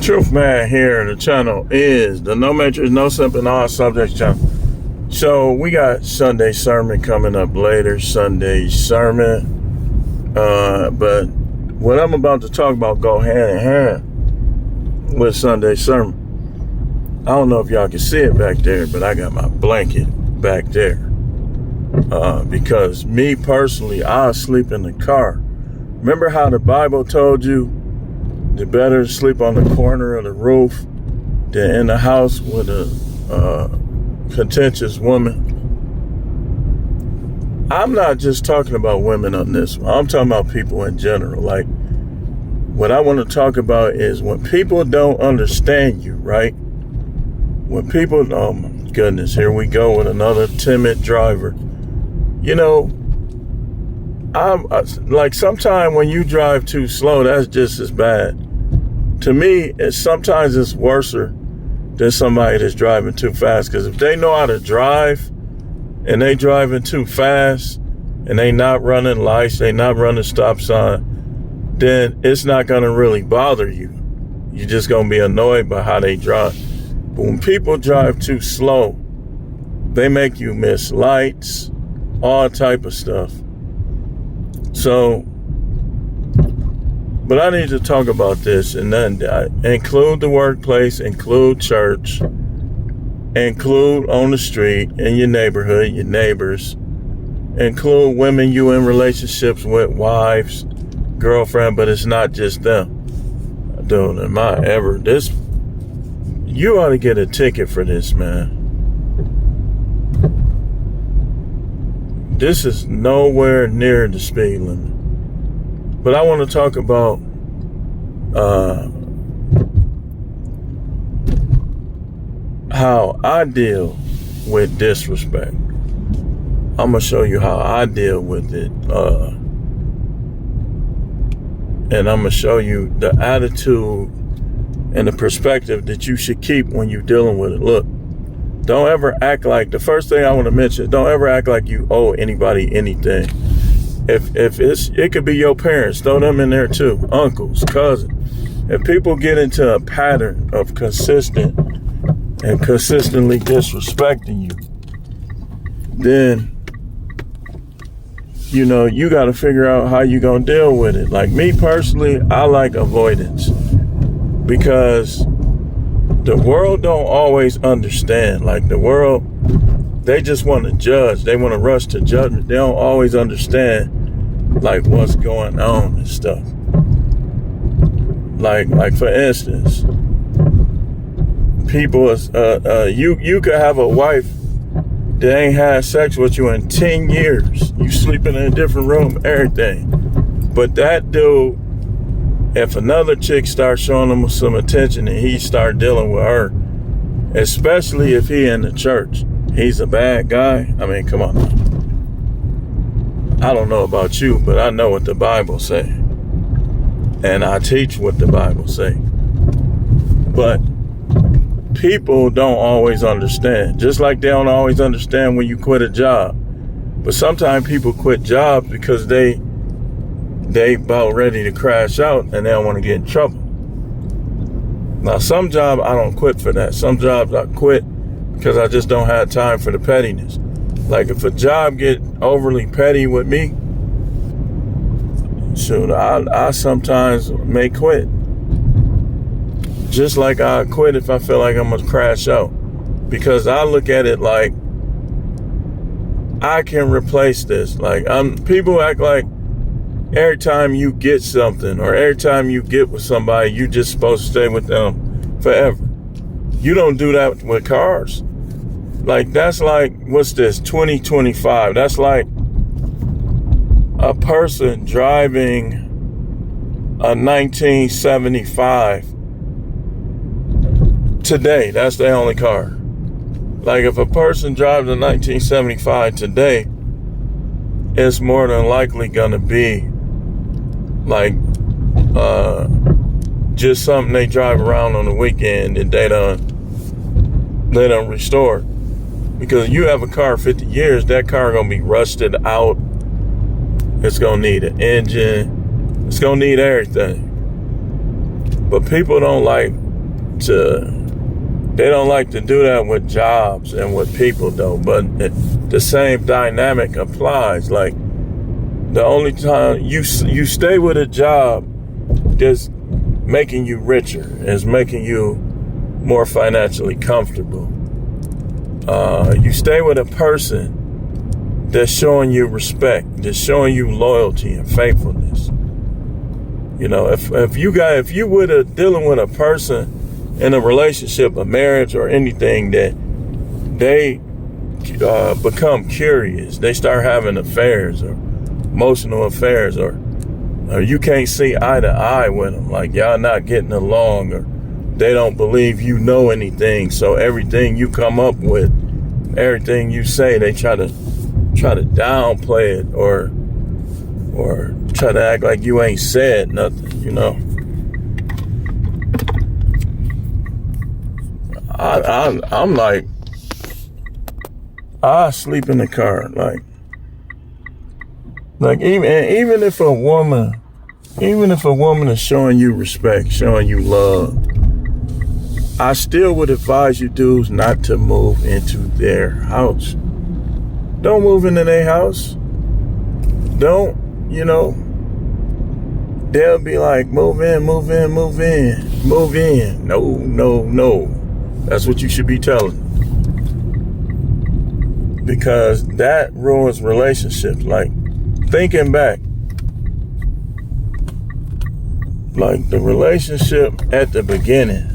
Truth Man here. The channel is the No Matrix, No Simping, All Subjects channel. So we got Sunday sermon coming up later. Sunday sermon. But what I'm about to talk about go hand in hand with Sunday sermon. I don't know if y'all can see it back there, but I got my blanket back there. Because me personally, I sleep in the car. Remember how the Bible told you the better sleep on the corner of the roof than in the house with a contentious woman? I'm not just talking about women on this one. I'm talking about people in general. Like, what I want to talk about is when people don't understand you, right? When people, oh my goodness, here we go with another timid driver. You know, I'm like, sometimes when you drive too slow, that's just as bad. To me, sometimes it's worse than somebody that's driving too fast. Because if they know how to drive and they driving too fast and they not running lights, they not running stop sign, then it's not going to really bother you. You're just going to be annoyed by how they drive. But when people drive too slow, they make you miss lights, all type of stuff. So, but I need to talk about this, and then include the workplace, include church, include on the street, in your neighborhood, your neighbors, include women you in relationships with, wives, girlfriend, but it's not just them. Dude, you ought to get a ticket for this, man. This is nowhere near the speed limit. But I want to talk about how I deal with disrespect. I'm going to show you how I deal with it. And I'm going to show you the attitude and the perspective that you should keep when you're dealing with it. Look, don't ever act like, the first thing I want to mention, don't ever act like you owe anybody anything. If it could be your parents, throw them in there too, uncles, cousins. If people get into a pattern of consistently disrespecting you, then, you know, you got to figure out how you going to deal with it. Like me personally, I like avoidance because the world don't always understand. Like the world, they just want to judge. They want to rush to judgment. They don't always understand like what's going on and stuff. Like for instance, people, you could have a wife that ain't had sex with you in 10 years. You sleeping in a different room, everything. But that dude, if another chick starts showing him some attention and he start dealing with her, especially if he in the church, he's a bad guy. I mean, come on now. I don't know about you, but I know what the Bible say. And I teach what the Bible say. But people don't always understand. Just like they don't always understand when you quit a job. But sometimes people quit jobs because they about ready to crash out and they don't want to get in trouble. Now, some jobs I don't quit for that. Some jobs I quit because I just don't have time for the pettiness. Like if a job get overly petty with me, shoot, I sometimes may quit. Just like I quit if I feel like I'm gonna crash out. Because I look at it like I can replace this. Like people act like every time you get something or every time you get with somebody, you just supposed to stay with them forever. You don't do that with cars. Like, that's like, what's this, 2025? That's like a person driving a 1975 today. That's their only car. Like, if a person drives a 1975 today, it's more than likely gonna be like just something they drive around on the weekend and they don't restore. Because you have a car 50 years, that car gonna be rusted out. It's gonna need an engine. It's gonna need everything. But people don't like they don't like to do that with jobs and with people though. But the same dynamic applies. Like the only time you stay with a job that's making you richer, is making you more financially comfortable. You stay with a person that's showing you respect, that's showing you loyalty and faithfulness. You know, if you were dealing with a person in a relationship, a marriage, or anything that they become curious, they start having affairs or emotional affairs, or you can't see eye to eye with them, like y'all not getting along, or they don't believe you know anything, so everything you come up with, everything you say, they try to downplay it or try to act like you ain't said nothing, you know. I'm like, I sleep in the car, like even if a woman is showing you respect, showing you love, I still would advise you dudes not to move into their house. Don't move into their house. Don't, you know, they'll be like, move in. No. That's what you should be telling. Because that ruins relationships. Like, thinking back, like the relationship at the beginning,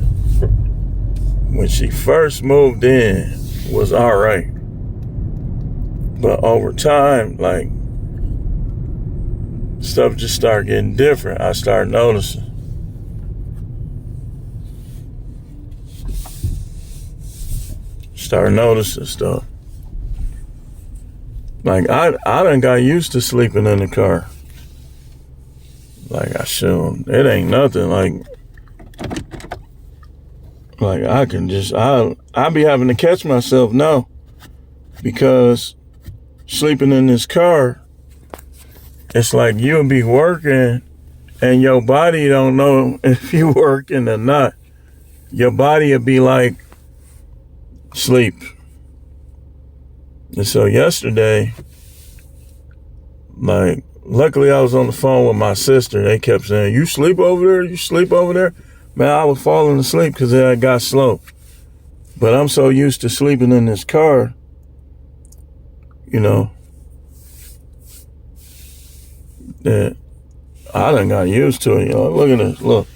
when she first moved in, was all right. But over time, like, stuff just started getting different. I started noticing. Stuff. Like, I done got used to sleeping in the car. Like, I shouldn't. It ain't nothing. Like I can just, I be having to catch myself now, because sleeping in this car, it's like you'll be working and your body don't know if you working or not. Your body will be like, sleep. And so yesterday, like, luckily I was on the phone with my sister. They kept saying, you sleep over there? Man, I was falling asleep because it got slow. But I'm so used to sleeping in this car, you know, that I done got used to it. You know, look at this, look.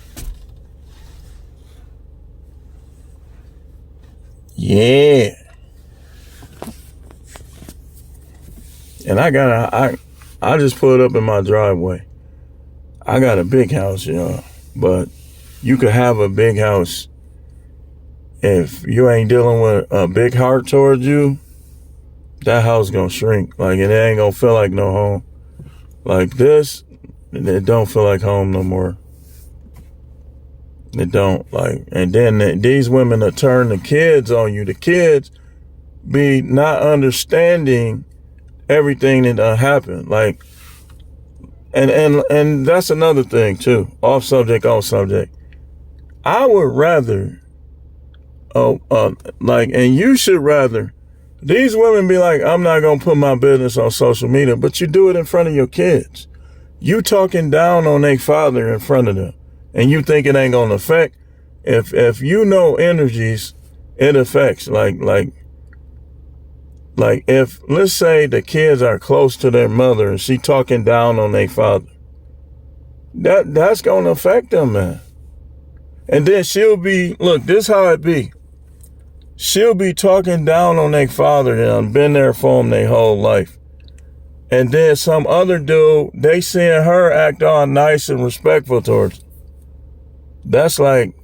Yeah. And I just pulled up in my driveway. I got a big house, y'all, but you could have a big house if you ain't dealing with a big heart towards you. That house gonna shrink. Like, it ain't gonna feel like no home. Like this, it don't feel like home no more. It don't. Like, and then these women will turn the kids on you. The kids be not understanding everything that done happened. Like, and that's another thing too. Off subject, on subject. I would rather, and you should rather, these women be like, I'm not going to put my business on social media, but you do it in front of your kids. You talking down on their father in front of them, and you think it ain't going to affect. If you know energies, it affects. Like if, let's say the kids are close to their mother and she talking down on their father, that's going to affect them, man. And then she'll be, look, this how it be. She'll be talking down on their father and been there for them their whole life. And then some other dude, they seeing her act all nice and respectful towards them. That's like,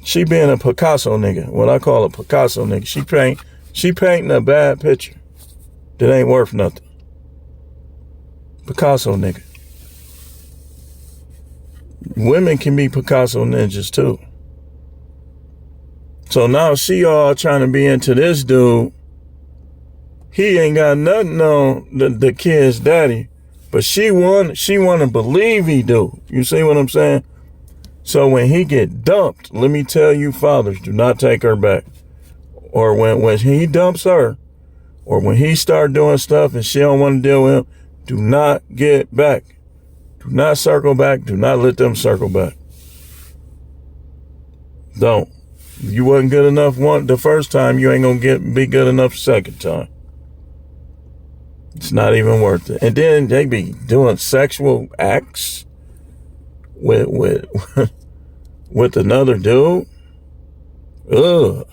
she being a Picasso nigga, what I call a Picasso nigga. She painting a bad picture that ain't worth nothing. Picasso nigga. Women can be Picasso ninjas too. So now she all trying to be into this dude. He ain't got nothing on the kid's daddy, but she want to believe he do. You see what I'm saying? So when he get dumped, let me tell you, fathers, do not take her back. Or when he dumps her, or when he start doing stuff and she don't want to deal with him, do not get back. Do not circle back. Do not let them circle back. Don't. You wasn't good enough the first time, you ain't gonna be good enough the second time. It's not even worth it. And then they be doing sexual acts with with another dude. Ugh.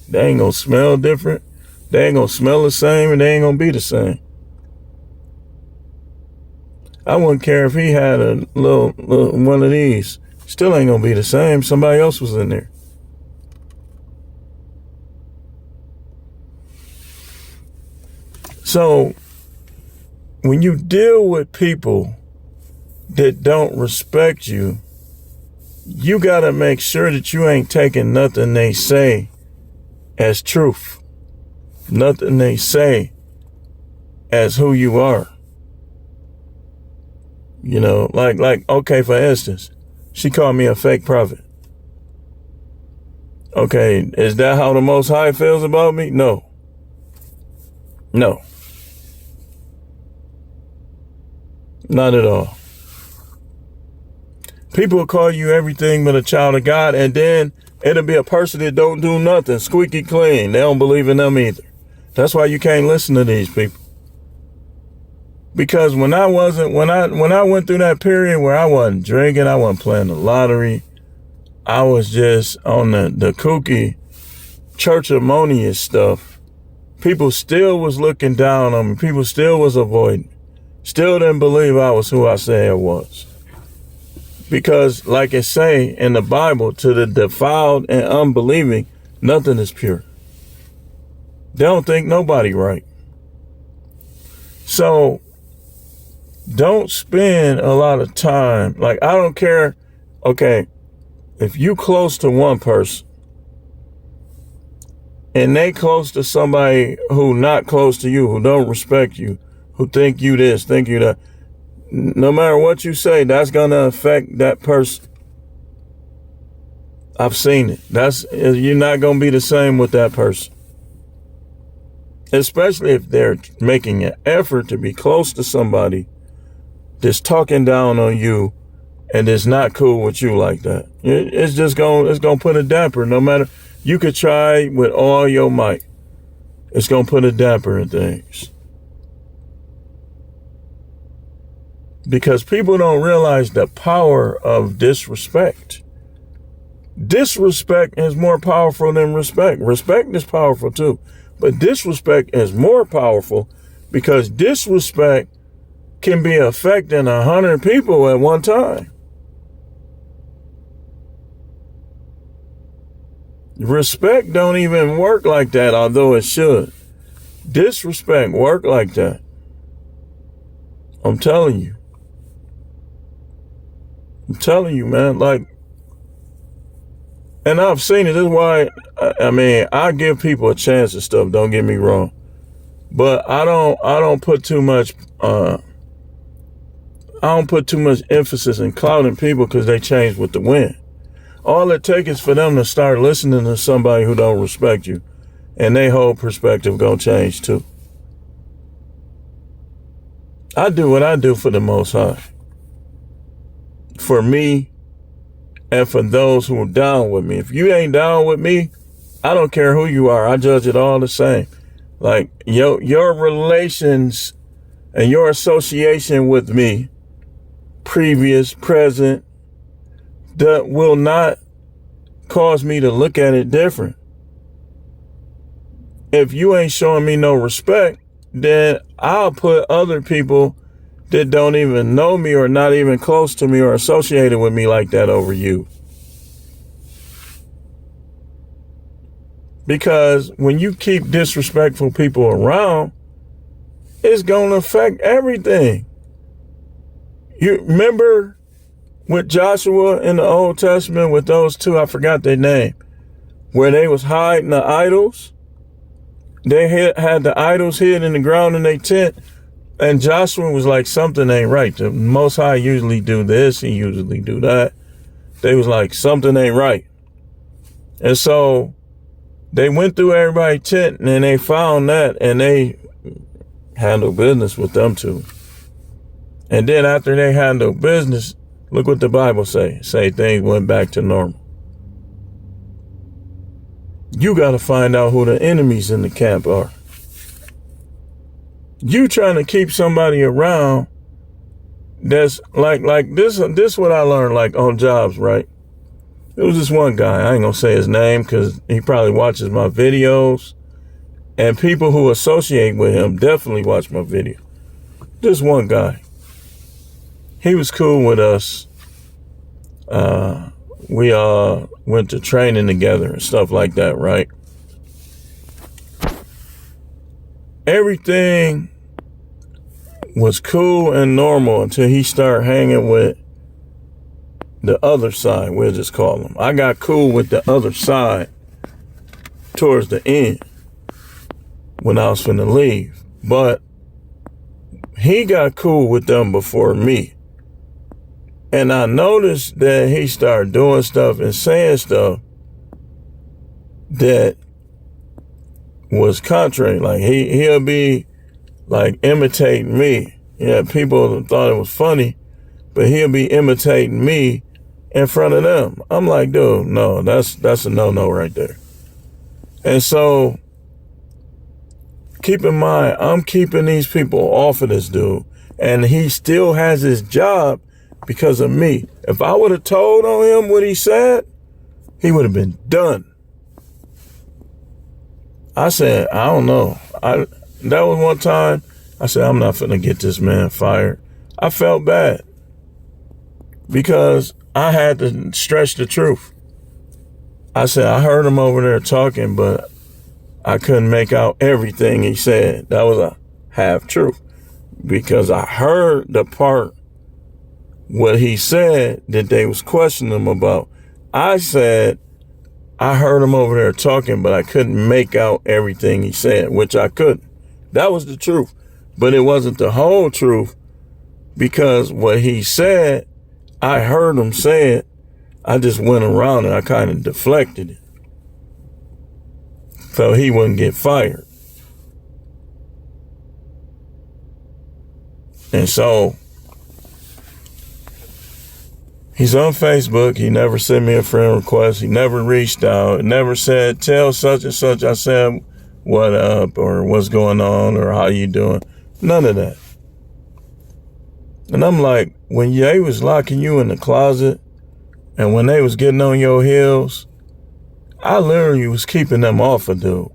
They ain't gonna smell different. They ain't gonna smell the same, and they ain't gonna be the same. I wouldn't care if he had a little one of these. Still ain't gonna be the same. Somebody else was in there. So when you deal with people that don't respect you, you gotta make sure that you ain't taking nothing they say as truth. Nothing they say as who you are. You know, like, okay, for instance, she called me a fake prophet. Okay, is that how the Most High feels about me? No. No. Not at all. People will call you everything but a child of God, and then it'll be a person that don't do nothing, squeaky clean. They don't believe in them either. That's why you can't listen to these people. Because when I went through that period where I wasn't drinking, I wasn't playing the lottery, I was just on the kooky church-harmonious stuff, people still was looking down on me. People still was avoiding. Still didn't believe I was who I said I was. Because like it say in the Bible, to the defiled and unbelieving, nothing is pure. They don't think nobody right. So don't spend a lot of time. Like, I don't care. Okay, if you close to one person and they close to somebody who not close to you, who don't respect you, who think you this, think you that, no matter what you say, that's going to affect that person. I've seen it. You're not going to be the same with that person. Especially if they're making an effort to be close to somebody that's talking down on you and is not cool with you like that. It's going to put a damper. No matter, you could try with all your might. It's going to put a damper in things. Because people don't realize the power of disrespect. Disrespect is more powerful than respect. Respect is powerful too. But disrespect is more powerful because disrespect can be affecting 100 people at one time. Respect don't even work like that, although it should. Disrespect work like that. I'm telling you. I'm telling you, man, like, and I've seen it. This is why, I give people a chance and stuff, don't get me wrong. But I don't put too much, emphasis in clouding people because they change with the wind. All it takes is for them to start listening to somebody who don't respect you, and their whole perspective gonna change too. I do what I do for the Most High. For me, and for those who are down with me. If you ain't down with me, I don't care who you are. I judge it all the same. Like, your relations and your association with me, previous, present, that will not cause me to look at it different. If you ain't showing me no respect, then I'll put other people that don't even know me or not even close to me or associated with me like that over you. Because when you keep disrespectful people around, it's going to affect everything. You remember with Joshua in the Old Testament with those two, I forgot their name, where they was hiding the idols? They had the idols hid in the ground in their tent. And Joshua was like, something ain't right. The Most High usually do this. He usually do that. They was like, something ain't right. And so they went through everybody's tent and they found that and they handled business with them too. And then after they handled business, look what the Bible say. Say things went back to normal. You got to find out who the enemies in the camp are. You trying to keep somebody around that's like this. This what I learned like on jobs, right? It was this one guy. I ain't gonna say his name because he probably watches my videos, and people who associate with him definitely watch my video. This one guy. He was cool with us. We went to training together and stuff like that, right? Everything was cool and normal until he started hanging with the other side, we'll just call him. I got cool with the other side towards the end when I was finna leave. But he got cool with them before me. And I noticed that he started doing stuff and saying stuff that was contrary. Like he'll be like imitating me. Yeah, people thought it was funny, but he'll be imitating me in front of them. I'm like, dude, no, that's a no-no right there. And so keep in mind, I'm keeping these people off of this dude, and he still has his job because of me. If I would have told on him what he said, he would have been done. I said, I don't know. That was one time I said, I'm not finna get this man fired. I felt bad because I had to stretch the truth. I said, I heard him over there talking, but I couldn't make out everything he said. That was a half truth because I heard the part what he said that they was questioning him about. I said, I heard him over there talking, but I couldn't make out everything he said, which I couldn't. That was the truth. But it wasn't the whole truth because what he said, I heard him say it. I just went around and I kind of deflected it so he wouldn't get fired. And so he's on Facebook. He never sent me a friend request. He never reached out. Never said, tell such and such I said what up or what's going on or how you doing. None of that. And I'm like, when they was locking you in the closet and when they was getting on your heels, I literally was keeping them off of dude.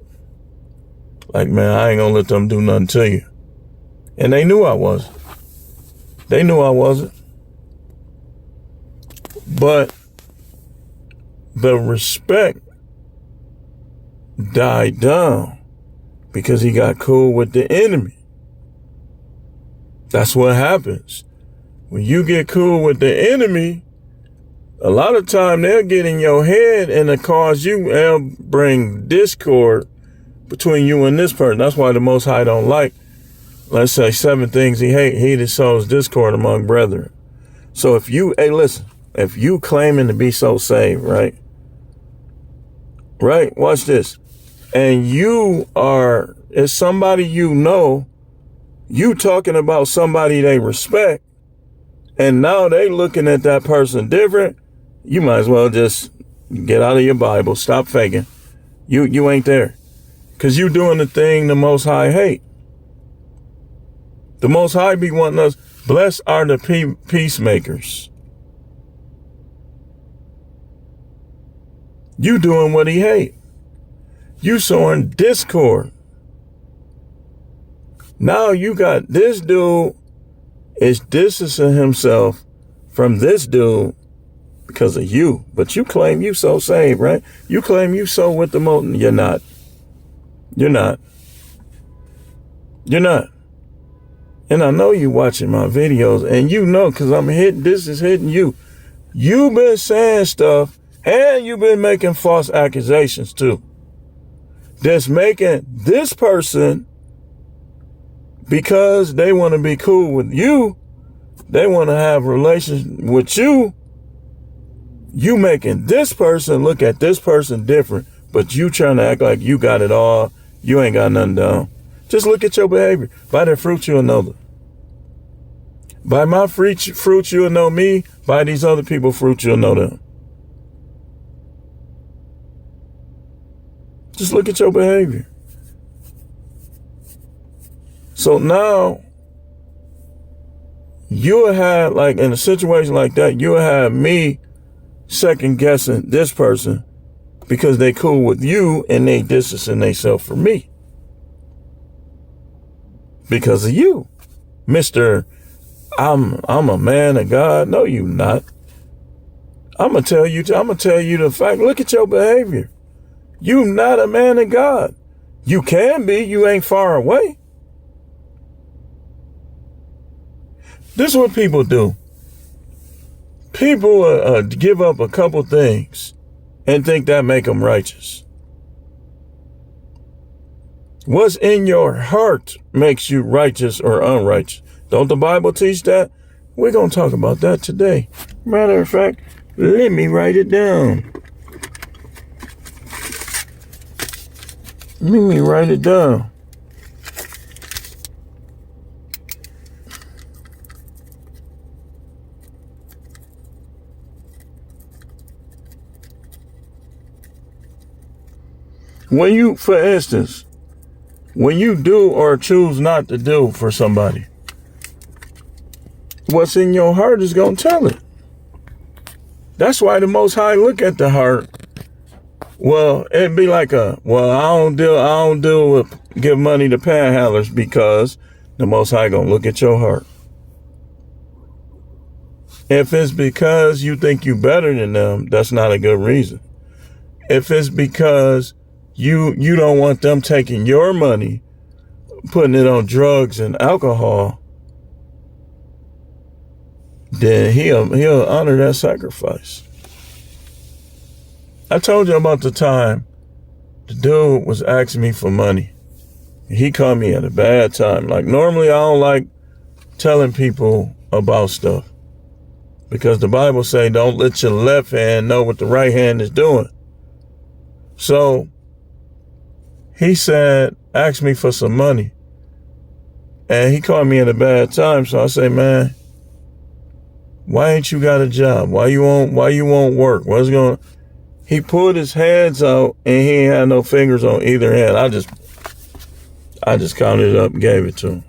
Like, man, I ain't gonna let them do nothing to you. And they knew I wasn't. They knew I wasn't. But the respect died down because he got cool with the enemy. That's what happens. When you get cool with the enemy, a lot of time they'll get in your head and they'll bring discord between you and this person. That's why the Most High don't like, let's say, 7 things he hate. He that sows discord among brethren. So if you claiming to be so saved, right? Right? Watch this. And it's somebody you know, you talking about somebody they respect, and now they looking at that person different, you might as well just get out of your Bible. Stop faking. You ain't there. Because you doing the thing the Most High hate. The Most High be wanting us, blessed are the peacemakers. You doing what he hate. You sowing discord. Now you got this dude is distancing himself from this dude because of you. But you claim you so saved, right? You claim you so with the most. You're not. You're not. You're not. And I know you watching my videos and you know because this is hitting you. You've been saying stuff and you've been making false accusations too. That's making this person, because they want to be cool with you, they want to have relations with you, You making this person look at this person different, but you trying to act like you got it all. You ain't got nothing down. Just look at your behavior. By their fruit, you'll know them. By my fruit, you'll know me. By these other people's fruit, you'll know them. Just look at your behavior. So now, you'll have, like, in a situation like that, you'll have me second guessing this person because they cool with you and they distancing themselves from me. Because of you. Mr. I'm a man of God. No, you not. I'm gonna tell you the fact. Look at your behavior. You not a man of God. You can be. You ain't far away. This is what people do. People give up a couple things and think that make them righteous. What's in your heart makes you righteous or unrighteous. Don't the Bible teach that? We're going to talk about that today. Matter of fact, let me write it down. Let me write it down. When you, for instance, when you do or choose not to do for somebody, what's in your heart is going to tell it. That's why the Most High look at the heart. Well, it'd be like I don't deal with give money to panhandlers because the Most High gonna look at your heart. If it's because you think you better than them, that's not a good reason. If it's because you don't want them taking your money, putting it on drugs and alcohol, then he'll honor that sacrifice. I told you about the time the dude was asking me for money. He caught me at a bad time. Like, normally I don't like telling people about stuff because the Bible say don't let your left hand know what the right hand is doing. So he said, ask me for some money. And he caught me at a bad time. So I say, man, why ain't you got a job? Why you won't work? What's going on? He pulled his hands out and he ain't had no fingers on either hand. I just counted it up and gave it to him.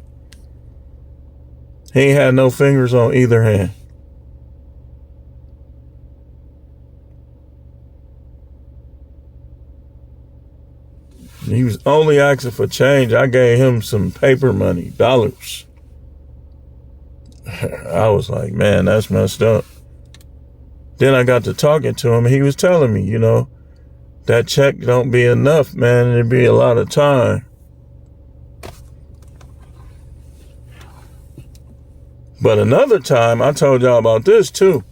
He ain't had no fingers on either hand. He was only asking for change. I gave him some paper money, dollars. I was like, man, that's messed up. Then I got to talking to him and he was telling me, that check don't be enough, man. It'd be a lot of time. But another time, I told y'all about this too.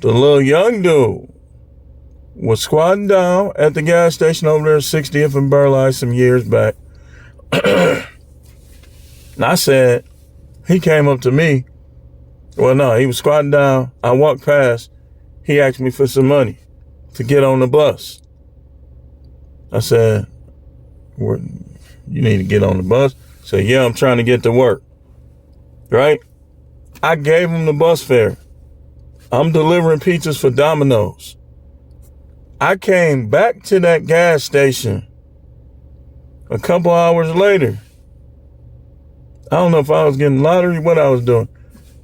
The little young dude was squatting down at the gas station over there, 60th and Burleigh, some years back. And I said, he came up to me. Well, no, he was squatting down. I walked past. He asked me for some money to get on the bus. I said, you need to get on the bus? He said, yeah, I'm trying to get to work. Right? I gave him the bus fare. I'm delivering pizzas for Domino's. I came back to that gas station a couple hours later. I don't know if I was getting lottery, what I was doing.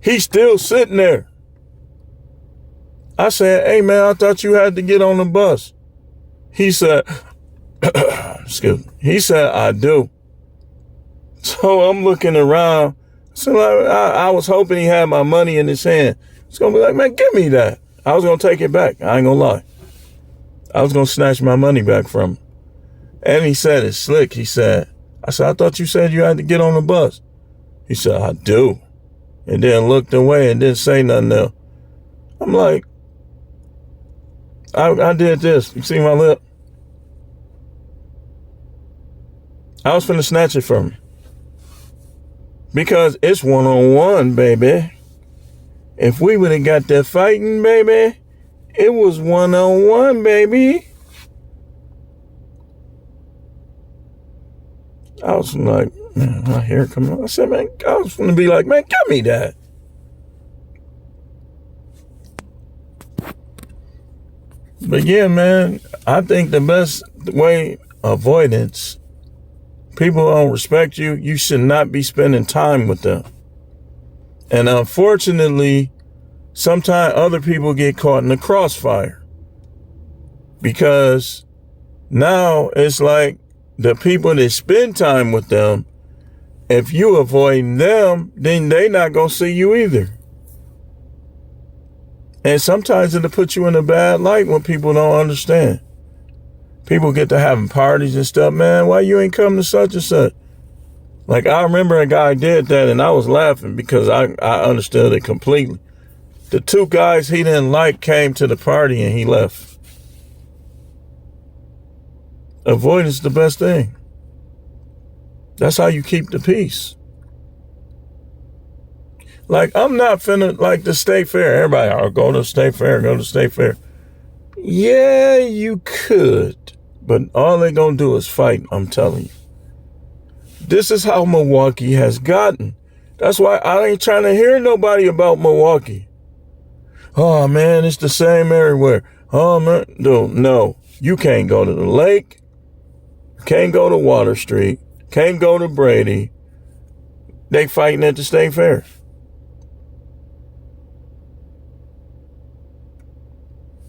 He's still sitting there. I said, hey, man, I thought you had to get on the bus. He said, excuse me. He said, I do. So I'm looking around. So I was hoping he had my money in his hand. It's going to be like, man, give me that. I was going to take it back. I ain't going to lie. I was going to snatch my money back from him. And he said, it's slick. I said, I thought you said you had to get on the bus. He said, I do. And then looked away and didn't say nothing else. I'm like, I did this. You see my lip? I was finna snatch it from him. Because it's one-on-one, baby. If we would have got that fighting, baby, It was one-on-one, baby. I was like, man, my hair coming on. I said, man, I was going to be like, man, give me that. But yeah, man, I think the best way, avoidance, people don't respect you, you should not be spending time with them. And unfortunately, sometimes other people get caught in the crossfire. Because now it's like the people that spend time with them, if you avoid them, then they not going to see you either. And sometimes it'll put you in a bad light when people don't understand. People get to having parties and stuff. Man, why you ain't come to such and such? Like, I remember a guy did that, and I was laughing because I understood it completely. The two guys he didn't like came to the party, and he left. Avoidance is the best thing. That's how you keep the peace. Like, I'm not finna, like, the state fair. Everybody, oh, go to the state fair, go to the state fair. Yeah, you could. But all they're gonna do is fight, I'm telling you. This is how Milwaukee has gotten. That's why I ain't trying to hear nobody about Milwaukee. Oh, man, it's the same everywhere. Oh, man, no. You can't go to the lake. Can't go to Water Street. Can't go to Brady. They fighting at the state fair.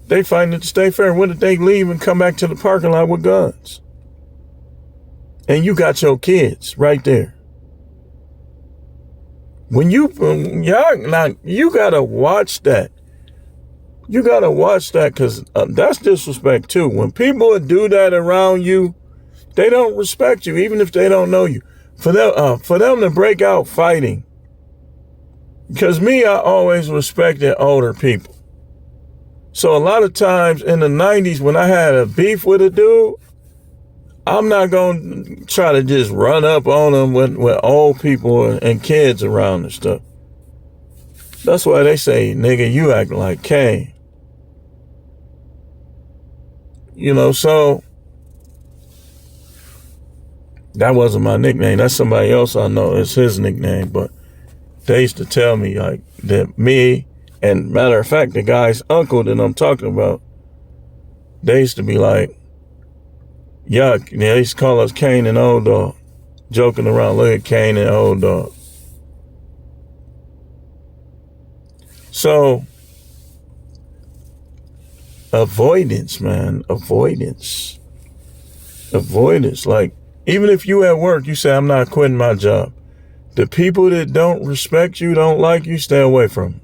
They fighting at the state fair. When did they leave and come back to the parking lot with guns? And you got your kids right there. When you gotta watch that. You gotta watch that because that's disrespect too. When people do that around you, they don't respect you, even if they don't know you. For them to break out fighting. Because I always respected older people. So a lot of times in the 90s when I had a beef with a dude, I'm not going to try to just run up on them with old people and kids around and stuff. That's why they say, nigga, you acting like Kane. You know, so that wasn't my nickname. That's somebody else I know. It's his nickname. But they used to tell me like that me, and matter of fact, the guy's uncle that I'm talking about, they used to be like, yuck. They used to call us Kane and Old Dog. Joking around, look at Kane and Old Dog. So, avoidance, man. Avoidance. Like, even if you at work, you say, I'm not quitting my job. The people that don't respect you, don't like you, stay away from them.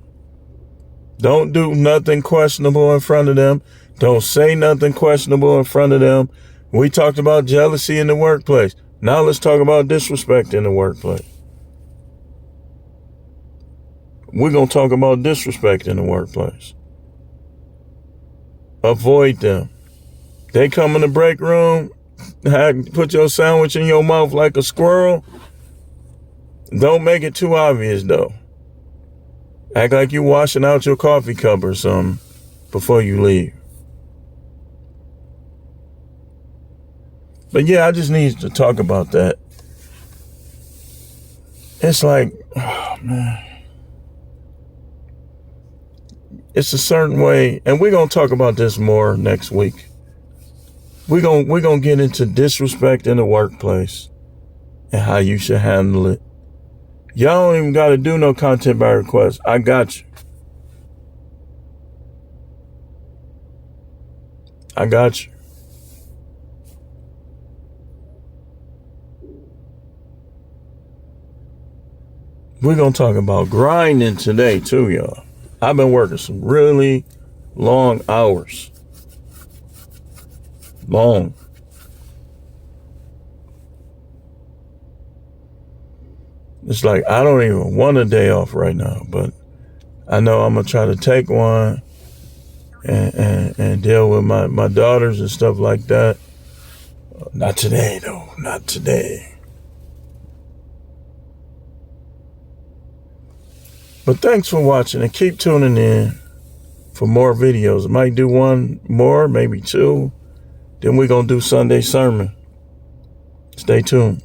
Don't do nothing questionable in front of them. Don't say nothing questionable in front of them. We talked about jealousy in the workplace. Now let's talk about disrespect in the workplace. We're going to talk about disrespect in the workplace. Avoid them. They come in the break room, put your sandwich in your mouth like a squirrel. Don't make it too obvious, though. Act like you're washing out your coffee cup or something before you leave. But yeah, I just need to talk about that. It's like, oh man. It's a certain way, and we're going to talk about this more next week. We're going to get into disrespect in the workplace and how you should handle it. Y'all don't even got to do no content by request. I got you. I got you. We're going to talk about grinding today too, y'all. I've been working some really long hours. Long. It's like I don't even want a day off right now, but I know I'm going to try to take one and deal with my daughters and stuff like that. Not today, though. Not today. But thanks for watching and keep tuning in for more videos. I might do one more, maybe two. Then we're going to do Sunday sermon. Stay tuned.